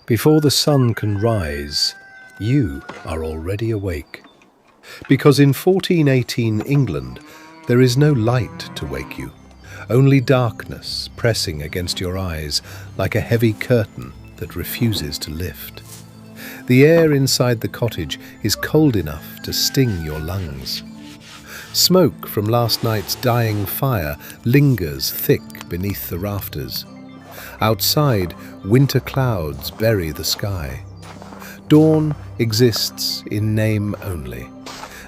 Before the sun can rise, you are already awake. Because in 1418 England, there is no light to wake you, only darkness pressing against your eyes like a heavy curtain that refuses to lift. The air inside the cottage is cold enough to sting your lungs. Smoke from last night's dying fire lingers thick beneath the rafters. Outside, winter clouds bury the sky. Dawn exists in name only.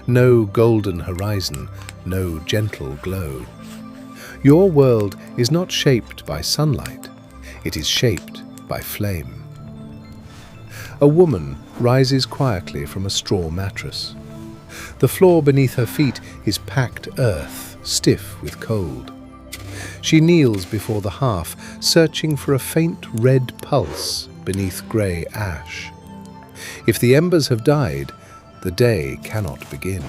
No golden horizon, no gentle glow. Your world is not shaped by sunlight. It is shaped by flame. A woman rises quietly from a straw mattress. The floor beneath her feet is packed earth, stiff with cold. She kneels before the hearth, searching for a faint red pulse beneath grey ash. If the embers have died, the day cannot begin.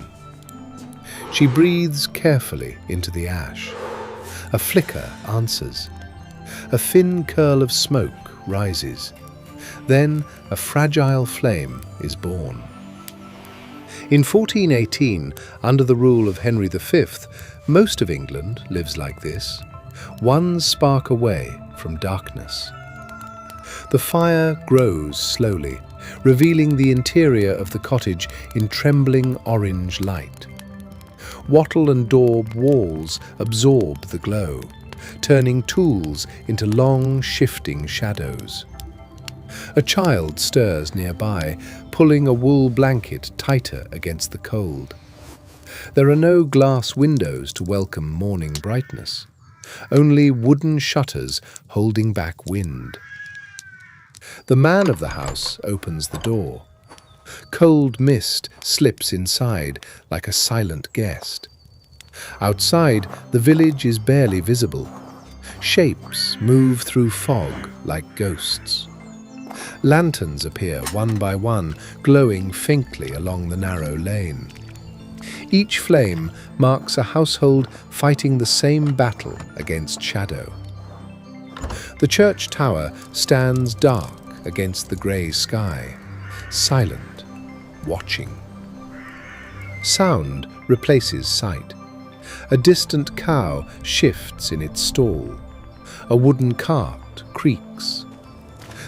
She breathes carefully into the ash. A flicker answers. A thin curl of smoke rises. Then a fragile flame is born. In 1418, under the rule of Henry V, most of England lives like this, one spark away from darkness. The fire grows slowly, revealing the interior of the cottage in trembling orange light. Wattle and daub walls absorb the glow, turning tools into long, shifting shadows. A child stirs nearby, pulling a wool blanket tighter against the cold. There are no glass windows to welcome morning brightness, only wooden shutters holding back wind. The man of the house opens the door. Cold mist slips inside like a silent guest. Outside, the village is barely visible. Shapes move through fog like ghosts. Lanterns appear one by one, glowing faintly along the narrow lane. Each flame marks a household fighting the same battle against shadow. The church tower stands dark against the grey sky, silent, watching. Sound replaces sight. A distant cow shifts in its stall. A wooden cart creaks.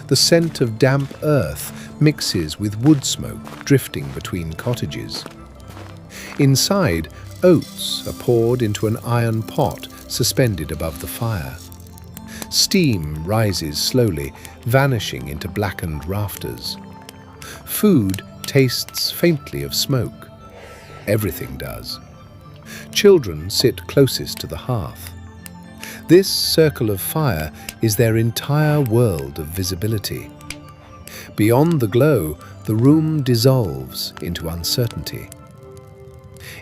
The scent of damp earth mixes with wood smoke drifting between cottages. Inside, oats are poured into an iron pot suspended above the fire. Steam rises slowly, vanishing into blackened rafters. Food tastes faintly of smoke. Everything does. Children sit closest to the hearth. This circle of fire is their entire world of visibility. Beyond the glow, the room dissolves into uncertainty.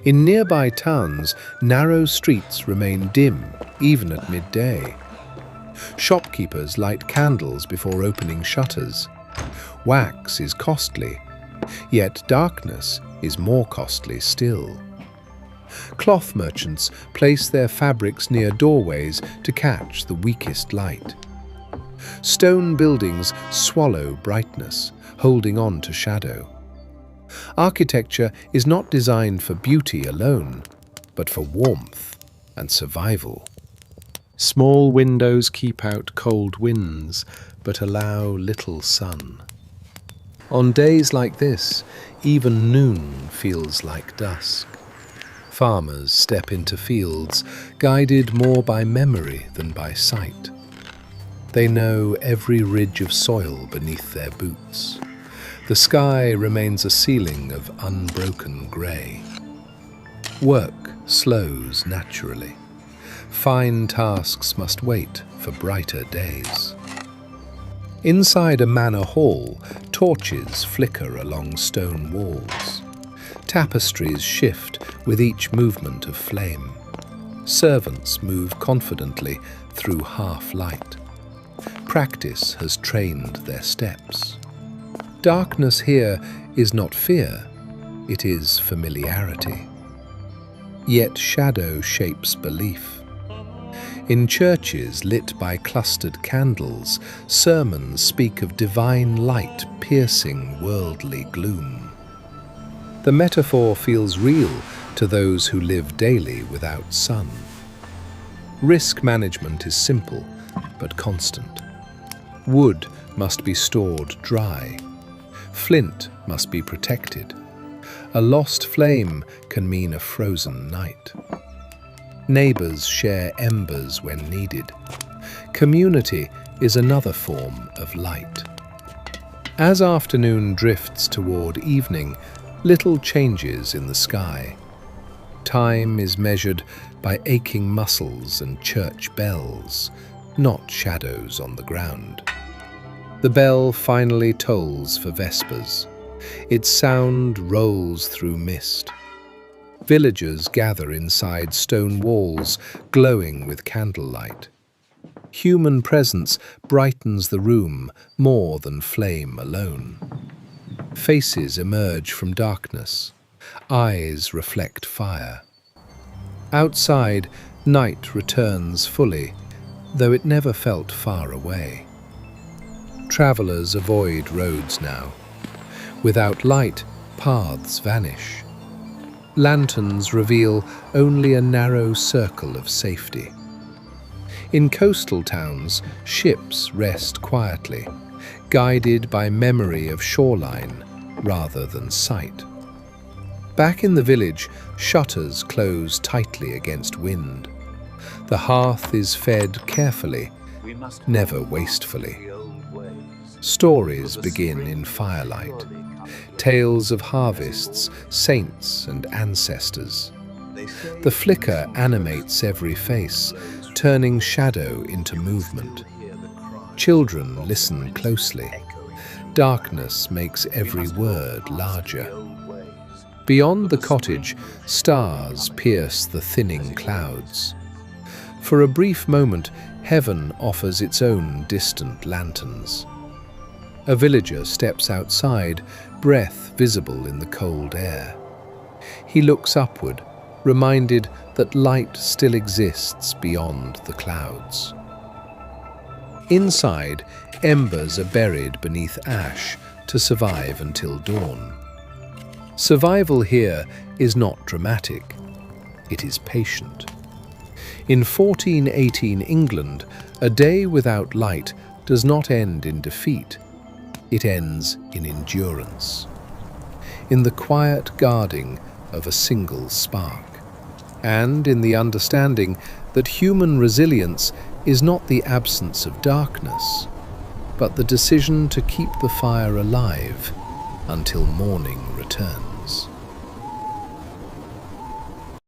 In nearby towns, narrow streets remain dim, even at midday. Shopkeepers light candles before opening shutters. Wax is costly, yet darkness is more costly still. Cloth merchants place their fabrics near doorways to catch the weakest light. Stone buildings swallow brightness, holding on to shadow. Architecture is not designed for beauty alone, but for warmth and survival. Small windows keep out cold winds, but allow little sun. On days like this, even noon feels like dusk. Farmers step into fields, guided more by memory than by sight. They know every ridge of soil beneath their boots. The sky remains a ceiling of unbroken grey. Work slows naturally. Fine tasks must wait for brighter days. Inside a manor hall, torches flicker along stone walls. Tapestries shift with each movement of flame. Servants move confidently through half-light. Practice has trained their steps. Darkness here is not fear, it is familiarity. Yet shadow shapes belief. In churches lit by clustered candles, sermons speak of divine light piercing worldly gloom. The metaphor feels real to those who live daily without sun. Risk management is simple but constant. Wood must be stored dry. Flint must be protected. A lost flame can mean a frozen night. Neighbors share embers when needed. Community is another form of light. As afternoon drifts toward evening, little changes in the sky. Time is measured by aching muscles and church bells, not shadows on the ground. The bell finally tolls for vespers. Its sound rolls through mist. Villagers gather inside stone walls, glowing with candlelight. Human presence brightens the room more than flame alone. Faces emerge from darkness. Eyes reflect fire. Outside, night returns fully, though it never felt far away. Travelers avoid roads now. Without light, paths vanish. Lanterns reveal only a narrow circle of safety. In coastal towns, ships rest quietly, guided by memory of shoreline rather than sight. Back in the village, shutters close tightly against wind. The hearth is fed carefully, never wastefully. Stories begin in firelight. Tales of harvests, saints and ancestors. The flicker animates every face, turning shadow into movement. Children listen closely. Darkness makes every word larger. Beyond the cottage, stars pierce the thinning clouds. For a brief moment, heaven offers its own distant lanterns. A villager steps outside, breath visible in the cold air. He looks upward, reminded that light still exists beyond the clouds. Inside, embers are buried beneath ash to survive until dawn. Survival here is not dramatic, it is patient. In 1418 England, a day without light does not end in defeat. It ends in endurance, in the quiet guarding of a single spark, and in the understanding that human resilience is not the absence of darkness, but the decision to keep the fire alive until morning returns.